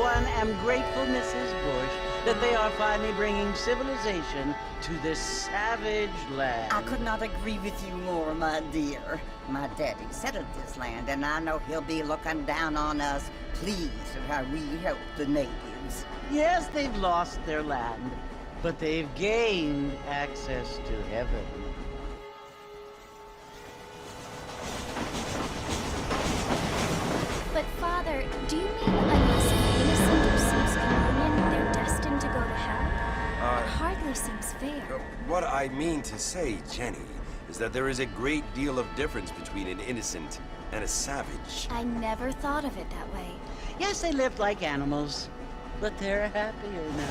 one am grateful, Mrs. Bush, that they are finally bringing civilization to this savage land. I could not agree with you more, my dear. My daddy settled this land, and I know he'll be looking down on us, pleased at how we help the natives. Yes, they've lost their land, but they've gained access to heaven. But Father, do you mean unless an innocent receives communion, they're destined to go to hell? It hardly seems fair. What I mean to say, Jenny, is that there is a great deal of difference between an innocent and a savage. I never thought of it that way. Yes, they lived like animals, but they're happier now.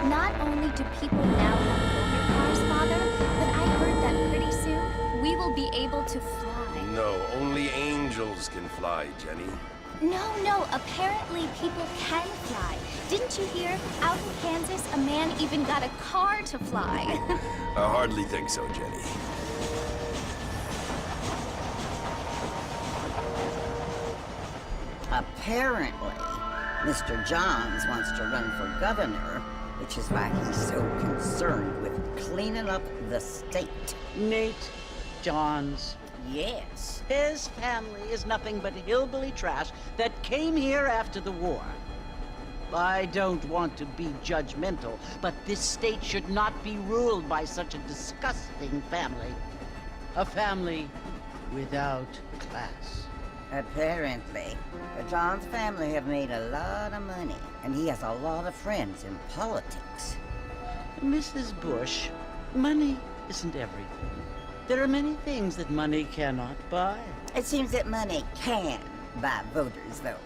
Not only do people now have motor cars, Father, but I heard that pretty soon we will be able to fly. No, only angels can fly, Jenny. No, apparently people can fly. Didn't you hear? Out in Kansas, a man even got a car to fly. I hardly think so, Jenny. Apparently, Mr. Johns wants to run for governor, which is why he's so concerned with cleaning up the state. Nate Johns. Yes. His family is nothing but hillbilly trash that came here after the war. I don't want to be judgmental, but this state should not be ruled by such a disgusting family. A family without class. Apparently, the Johns family have made a lot of money, and he has a lot of friends in politics. Mrs. Bush, money isn't everything. There are many things that money cannot buy. It seems that money can buy voters, though.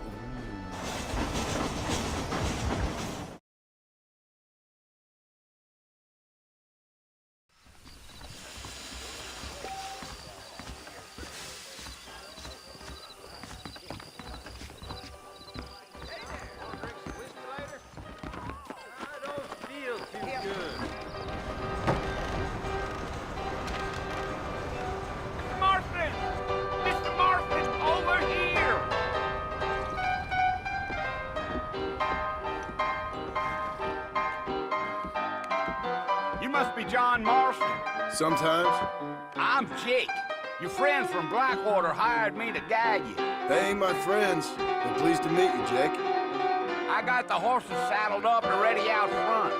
You must be John Marston. Sometimes. I'm Jake. Your friends from Blackwater hired me to guide you. They ain't my friends. But pleased to meet you, Jake. I got the horses saddled up and ready out front.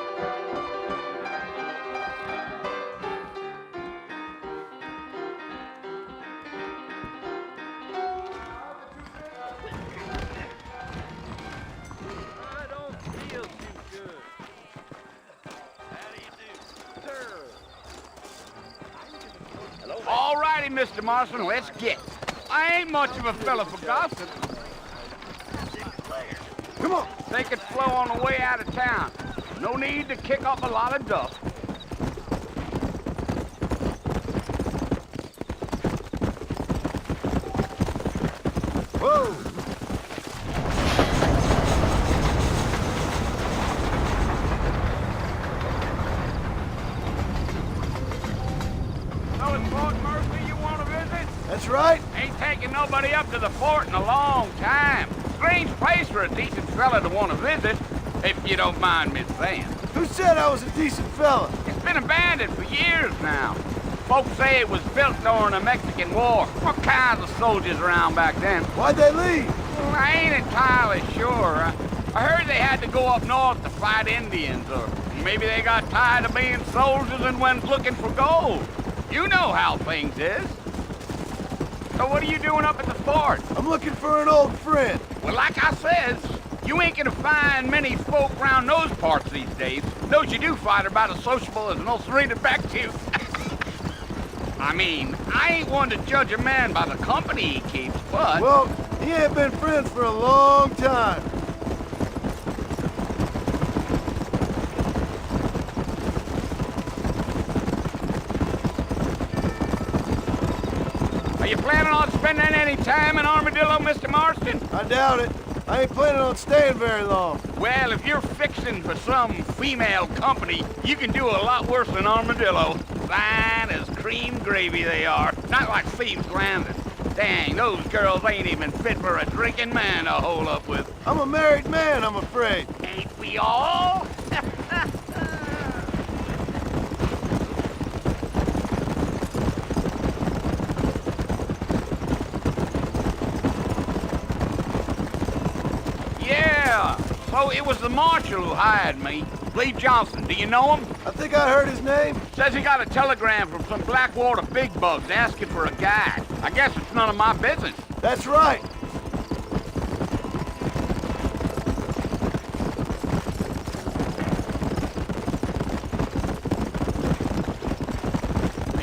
All righty, Mr. Marston, let's get. I ain't much of a fella for gossip. Come on. Take it slow on the way out of town. No need to kick up a lot of dust. Whoa! So it's Fort Murphy you want to visit? That's right. Ain't taking nobody up to the fort in a long time. Strange place for a decent fella to want to visit, if you don't mind me saying. Who said I was a decent fella? It's been abandoned for years now. Folks say it was built during the Mexican War. What kinds of soldiers around back then? Why'd they leave? Well, I ain't entirely sure. I heard they had to go up north to fight Indians, or maybe they got tired of being soldiers and went looking for gold. You know how things is. So what are you doing up at the fort? I'm looking for an old friend. Well, like I says, you ain't gonna find many folk around those parts these days. Those you do find are about as sociable as an old serrated back tooth. I mean, I ain't one to judge a man by the company he keeps, but... Well, he ain't been friends for a long time. Are you planning on spending any time in Armadillo, Mr. Marston? I doubt it. I ain't planning on staying very long. Well, if you're fixing for some female company, you can do a lot worse than Armadillo. Fine as cream gravy they are. Not like Thieves Landing. Dang, those girls ain't even fit for a drinking man to hole up with. I'm a married man, I'm afraid. Ain't we all? Yeah, so it was the marshal who hired me. Lee Johnson, do you know him? I think I heard his name. Says he got a telegram from some Blackwater big bugs asking for a guide. I guess it's none of my business. That's right.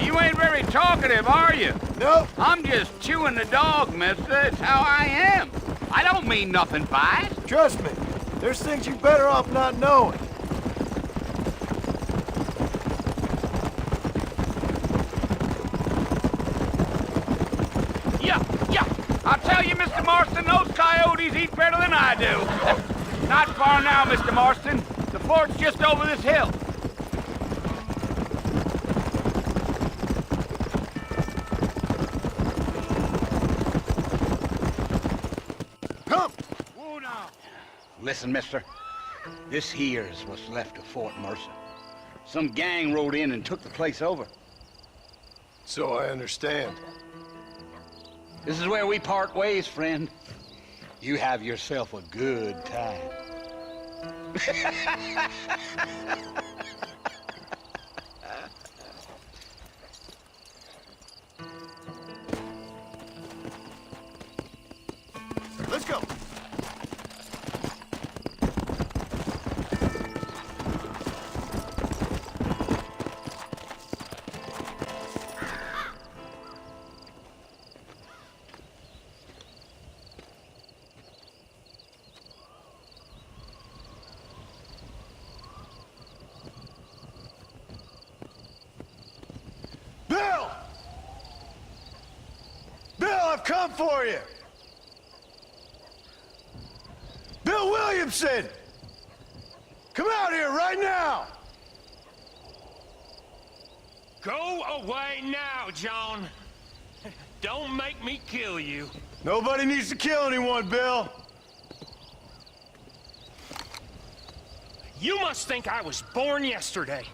You ain't very talkative, are you? Nope. I'm just chewing the dog, mister. It's how I am. I don't mean nothing by it. Trust me. There's things you're better off not knowing. Yeah. I'll tell you, Mr. Marston, those coyotes eat better than I do. Not far now, Mr. Marston. The fort's just over this hill. Come! Whoa, now. Listen, mister. This here's what's left of Fort Mercer. Some gang rode in and took the place over. So I understand. This is where we part ways, friend. You have yourself a good time. Let's go. Bill! Bill, I've come for you! Bill Williamson! Come out here right now! Go away now, John. Don't make me kill you. Nobody needs to kill anyone, Bill. You must think I was born yesterday.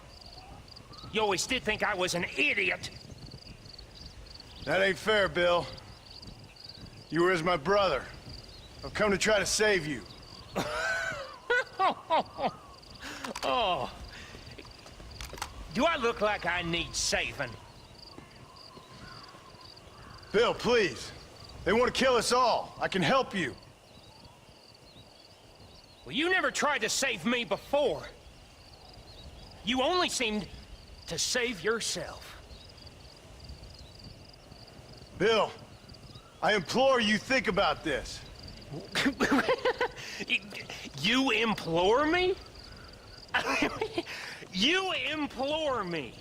You always did think I was an idiot. That ain't fair, Bill. You were as my brother. I've come to try to save you. Oh. Do I look like I need saving? Bill, please. They want to kill us all. I can help you. Well, you never tried to save me before. You only seemed to save yourself. Bill, I implore you think about this. You implore me? You implore me?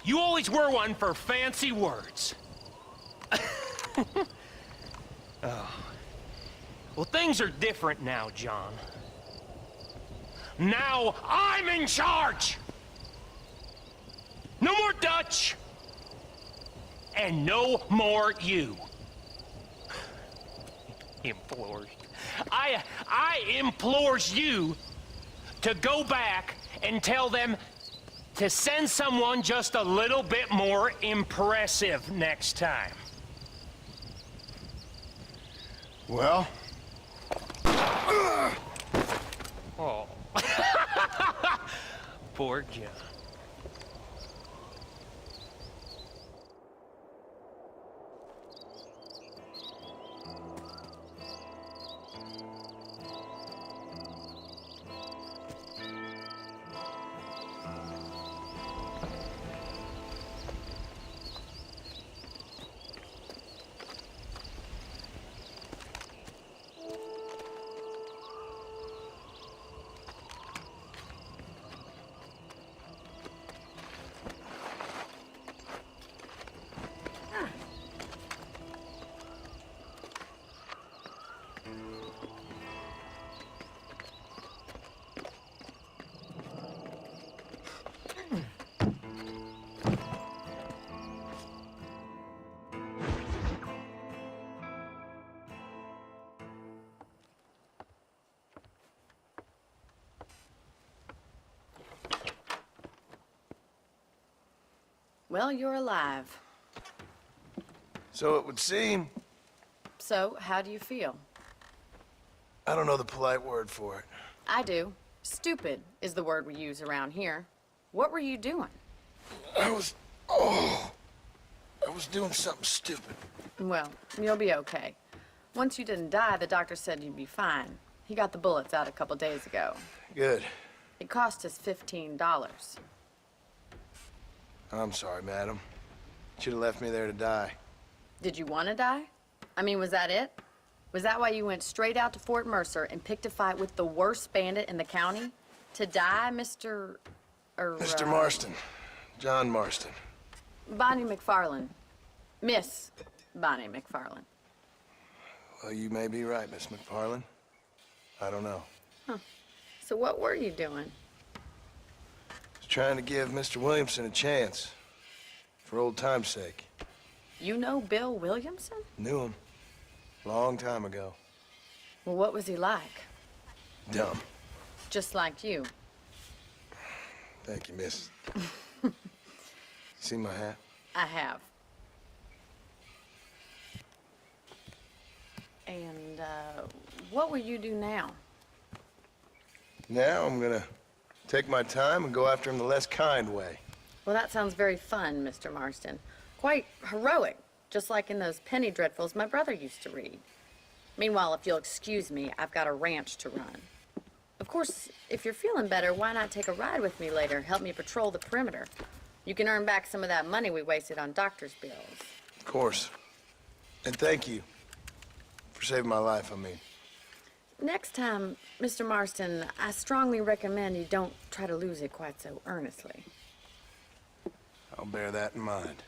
You always were one for fancy words. Oh. Well, things are different now, John. Now I'm in charge! No more Dutch! And no more you. Implores. I implores you to go back and tell them to send someone just a little bit more impressive next time. Well? Oh. Poor John. Well, you're alive. So it would seem. So, how do you feel? I don't know the polite word for it. I do. Stupid is the word we use around here. What were you doing? I was doing something stupid. Well, you'll be okay. Once you didn't die, the doctor said you'd be fine. He got the bullets out a couple days ago. Good. It cost us $15. I'm sorry, madam. Should have left me there to die. Did you want to die? I mean, was that it? Was that why you went straight out to Fort Mercer and picked a fight with the worst bandit in the county? To die, Mr. Mr. Marston. John Marston. Bonnie McFarlane. Miss Bonnie McFarlane. Well, you may be right, Miss McFarlane. I don't know. Huh. So what were you doing? Was trying to give Mr. Williamson a chance. For old time's sake. You know Bill Williamson? Knew him. Long time ago. Well, what was he like? Dumb. Just like you. Thank you, miss. See my hat? I have. And, what will you do now? Now I'm gonna take my time and go after him the less kind way. Well, that sounds very fun, Mr. Marston. Quite heroic, just like in those penny dreadfuls my brother used to read. Meanwhile, if you'll excuse me, I've got a ranch to run. Of course, if you're feeling better, why not take a ride with me later? Help me patrol the perimeter. You can earn back some of that money we wasted on doctor's bills. Of course. And thank you for saving my life, I mean. Next time, Mr. Marston, I strongly recommend you don't try to lose it quite so earnestly. I'll bear that in mind.